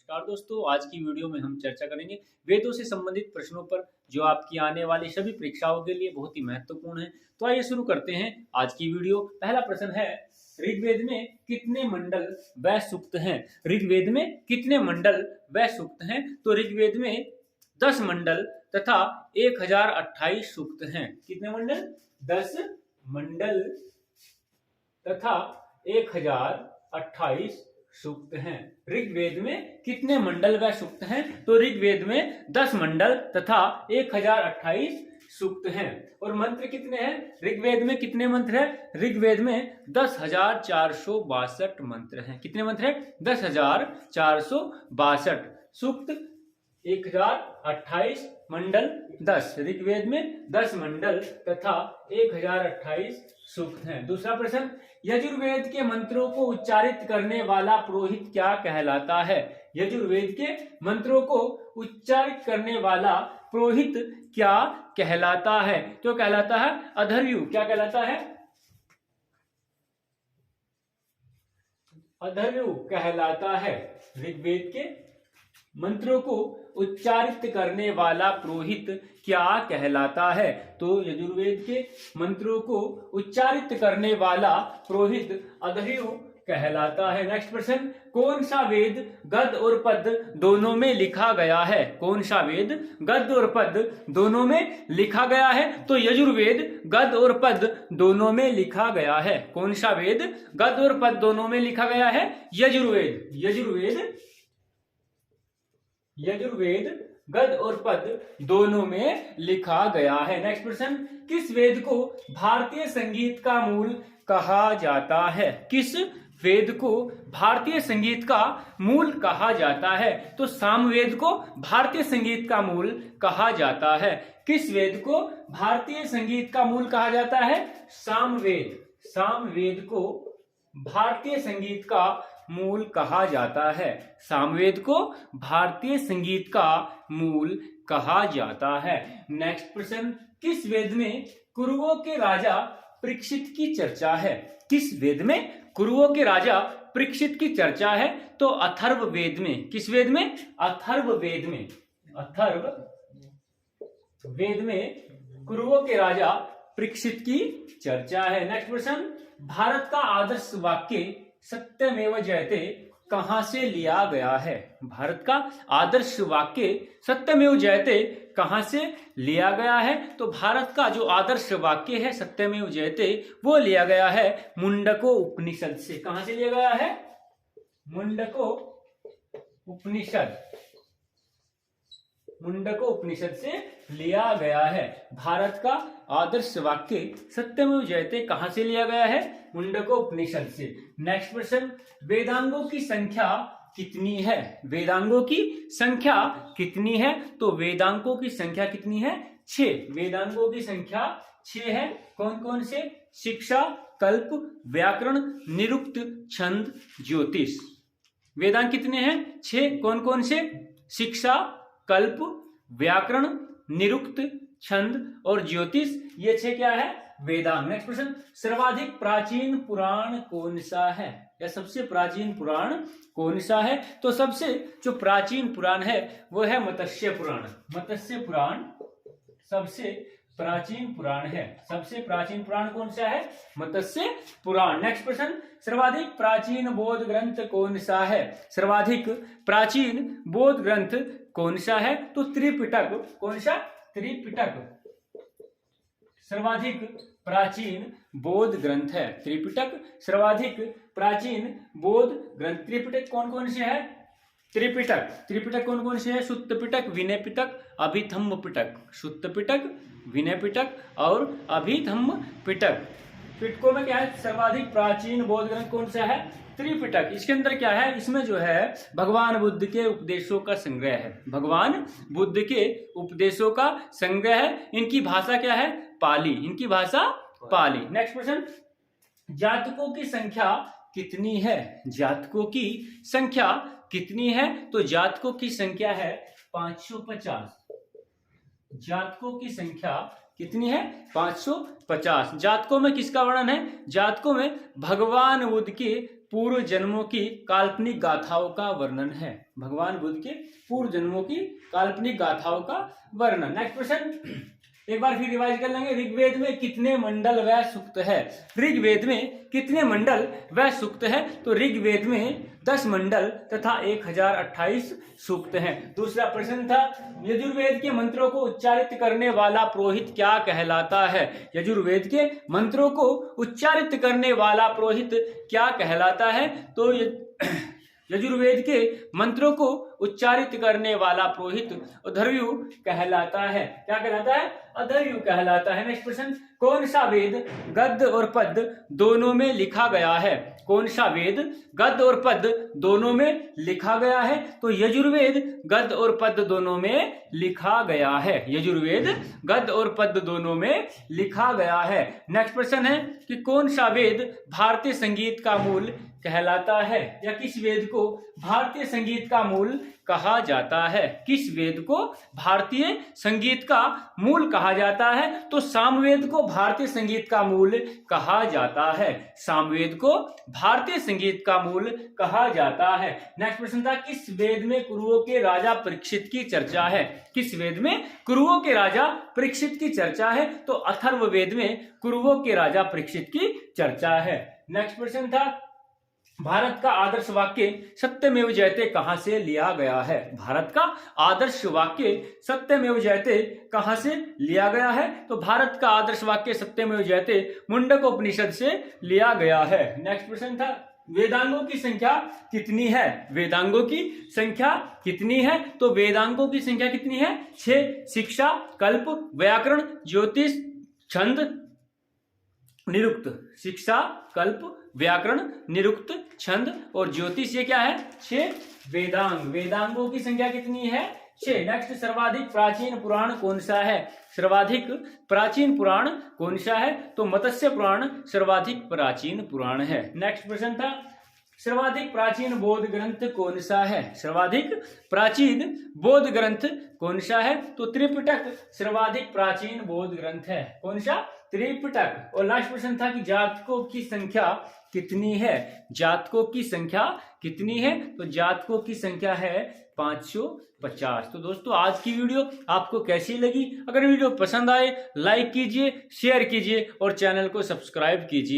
नमस्कार दोस्तों, आज की वीडियो में हम चर्चा करेंगे वेदों से संबंधित प्रश्नों पर जो आपकी आने वाली सभी परीक्षाओं के लिए बहुत ही महत्वपूर्ण है। तो आइए शुरू करते हैं आज की वीडियो। पहला प्रश्न है, ऋग्वेद में कितने मंडल व सूक्त हैं? ऋग्वेद में कितने मंडल व सूक्त हैं? तो ऋग्वेद में 10 मंडल तथा 1028 सूक्त हैं। कितने मंडल? 10 मंडल तथा 1028 सूक्त हैं। ऋग्वेद में कितने मंडल व सूक्त हैं? तो ऋग्वेद में 10 मंडल तथा 1028 सूक्त हैं। और मंत्र कितने हैं? ऋग्वेद में कितने मंत्र हैं? ऋग्वेद में 10,462 मंत्र हैं। कितने मंत्र हैं? 10,462। सूक्त 1028, मंडल 10। ऋग्वेद में 10 मंडल तथा 1028 सूक्त हैं। दूसरा प्रश्न, यजुर्वेद के मंत्रों को उच्चारित करने वाला पुरोहित क्या कहलाता है? यजुर्वेद के मंत्रों को उच्चारित करने वाला पुरोहित क्या कहलाता है? तो कहलाता है अधर्यु। क्या कहलाता है? अधर्यु कहलाता है। ऋग्वेद के मंत्रों को उच्चारित करने वाला पुरोहित क्या कहलाता है? तो यजुर्वेद के मंत्रों को उच्चारित करने वाला पुरोहित अधर्यु कहलाता है। नेक्स्ट प्रश्न, कौन सा वेद गद्य और पद दोनों में लिखा गया है? कौन सा वेद गद्य और पद दोनों में लिखा गया है? तो यजुर्वेद गद्य और पद दोनों में लिखा गया है। कौन सा वेद गद्य और पद दोनों में लिखा गया है? यजुर्वेद गद्य और पद दोनों में लिखा गया है। नेक्स्ट प्रश्न, किस वेद को भारतीय संगीत का मूल कहा जाता है? किस वेद को भारतीय संगीत का मूल कहा जाता है? तो सामवेद को भारतीय संगीत का मूल कहा जाता है। किस वेद को भारतीय संगीत का मूल कहा जाता है? सामवेद। सामवेद को भारतीय संगीत का मूल कहा जाता है। सामवेद को भारतीय संगीत का मूल कहा जाता है। नेक्स्ट प्रश्न, किस वेद में कुरुओं के राजा परीक्षित की चर्चा है? किस वेद में कुरुओं के राजा परीक्षित की चर्चा है? तो अथर्ववेद में। किस वेद में? अथर्ववेद में। अथर्ववेद में कुरुओं के राजा परीक्षित की चर्चा है। नेक्स्ट प्रश्न, भारत का आदर्श वाक्य सत्यमेव जयते कहां से लिया गया है? भारत का आदर्श वाक्य सत्यमेव जयते कहां से लिया गया है? तो भारत का जो आदर्श वाक्य है सत्यमेव जयते, वो लिया गया है मुंडको उपनिषद से। कहां से लिया गया है? मुंडको उपनिषद। मुंडको उपनिषद से लिया गया है। भारत का आदर्श वाक्य सत्यमेव जयते कहां से लिया गया है? मुंडको उपनिषद से। नेक्स्ट प्रश्न, वेदांगों की संख्या कितनी है? वेदांगों की संख्या कितनी है? तो वेदांगों की संख्या कितनी है? 6। वेदांगों की संख्या 6 है। कौन कौन से? शिक्षा, कल्प, व्याकरण, निरुक्त, छंद, ज्योतिष। वेदांग कितने हैं? 6। कौन कौन से? शिक्षा, कल्प, व्याकरण, निरुक्त, छंद और ज्योतिष। ये 6 क्या है? वेदांग। नेक्स्ट प्रश्न, सर्वाधिक प्राचीन पुराण कौन सा है? या सबसे प्राचीन पुराण कौन सा है? तो सबसे जो प्राचीन पुराण है वो है मत्स्य पुराण। मत्स्य पुराण सबसे प्राचीन पुराण है। सबसे प्राचीन पुराण कौन सा है? मत्स्य पुराण। नेक्स्ट प्रश्न, सर्वाधिक प्राचीन बौद्ध ग्रंथ कौन सा है? सर्वाधिक प्राचीन बौद्ध ग्रंथ कौन सा है? तो त्रिपिटक। कौन सा? त्रिपिटक सर्वाधिक प्राचीन बौद्ध ग्रंथ है। त्रिपिटक सर्वाधिक प्राचीन बौद्ध ग्रंथ। त्रिपिटक कौन कौन से है? त्रिपिटक कौन कौन से है? सुत्त पिटक, विनय पिटक, अभिधम्म पिटक। सुत्त पिटक, विनय पिटक और अभिधम्म पिटक। पिटकों में क्या है? सर्वाधिक प्राचीन बौद्ध ग्रंथ कौन सा है? त्रिपिटक। इसके अंदर क्या है? इसमें जो है भगवान बुद्ध के उपदेशों का संग्रह है। भगवान बुद्ध के उपदेशों का संग्रह है। इनकी भाषा क्या है? पाली। इनकी भाषा पाली। नेक्स्ट प्रश्न, जातकों की संख्या कितनी है? जातकों की संख्या कितनी है? तो जातकों की संख्या है 550। जातकों की संख्या कितनी है? 550। जातकों में किसका वर्णन है? जातकों में भगवान बुद्ध के पूर्व जन्मों की काल्पनिक गाथाओं का वर्णन है। भगवान बुद्ध के पूर्व जन्मों की काल्पनिक गाथाओं का वर्णन। नेक्स्ट क्वेश्चन एक बार फिर रिवाइज कर लेंगे। ऋग्वेद में कितने मंडल व सूक्त है? ऋग्वेद में कितने मंडल व सूक्त है? तो ऋग्वेद में 10 मंडल तथा 1028 सूक्त हैं। दूसरा प्रश्न था, यजुर्वेद के मंत्रों को उच्चारित करने वाला पुरोहित क्या कहलाता है? यजुर्वेद के मंत्रों को उच्चारित करने वाला पुरोहित क्या कहलाता है? तो यजुर्वेद के मंत्रों को उच्चारित करने वाला पुरोहित अधर्व्यु कहलाता है। क्या कहलाता है? अधर्व्यु कहलाता है। नेक्स्ट क्वेश्चन, कौन सा वेद गद्य और पद्य दोनों में लिखा गया है? कौन सा वेद गद्य और पद्य दोनों में लिखा गया है? तो यजुर्वेद गद्य और पद्य दोनों में लिखा गया है। यजुर्वेद गद्य और पद्य दोनों में लिखा गया है। नेक्स्ट प्रश्न है कि कौन सा वेद भारतीय संगीत का मूल कहलाता है? या किस वेद को भारतीय संगीत का मूल कहा जाता है? किस वेद को भारतीय संगीत का मूल कहा जाता है? तो सामवेद को भारतीय संगीत का मूल कहा जाता है। सामवेद को भारतीय संगीत का मूल कहा जाता है। नेक्स्ट प्रश्न था, किस वेद में कुरुओं के राजा परीक्षित की चर्चा है? किस वेद में कुरुओं के राजा परीक्षित की चर्चा है? तो अथर्ववेद में कुरुओं के राजा परीक्षित की चर्चा है। नेक्स्ट प्रश्न था, भारत का आदर्श वाक्य सत्यमेव जयते कहां से लिया गया है? भारत का आदर्श वाक्य सत्यमेव जयते कहां से लिया गया है? तो भारत का आदर्श वाक्य सत्यमेव जयते मुंडकोपनिषद से लिया गया है। नेक्स्ट प्रश्न था, वेदांगों की संख्या कितनी है? वेदांगों की संख्या कितनी है? तो वेदांगों की संख्या कितनी है? 6। शिक्षा, कल्प, व्याकरण, ज्योतिष, छंद, निरुक्त। शिक्षा, कल्प, व्याकरण, निरुक्त, छंद और ज्योतिष, ये क्या है? 6 वेदांग। वेदांगों की संख्या कितनी है? 6। नेक्स्ट, सर्वाधिक प्राचीन पुराण कौन सा है? सर्वाधिक प्राचीन पुराण कौन सा है? तो मत्स्य पुराण सर्वाधिक प्राचीन पुराण है। नेक्स्ट प्रश्न था, सर्वाधिक प्राचीन बौद्ध ग्रंथ कौन सा है? सर्वाधिक प्राचीन बौद्ध ग्रंथ कौन सा है? तो त्रिपिटक सर्वाधिक प्राचीन बौद्ध ग्रंथ है। कौन सा? त्रिपिटक। और लास्ट प्रश्न था कि जातकों की संख्या कितनी है? जातकों की संख्या कितनी है? तो जातकों की संख्या है 550। तो दोस्तों आज की वीडियो आपको कैसी लगी? अगर वीडियो पसंद आए लाइक कीजिए, शेयर कीजिए और चैनल को सब्सक्राइब कीजिए।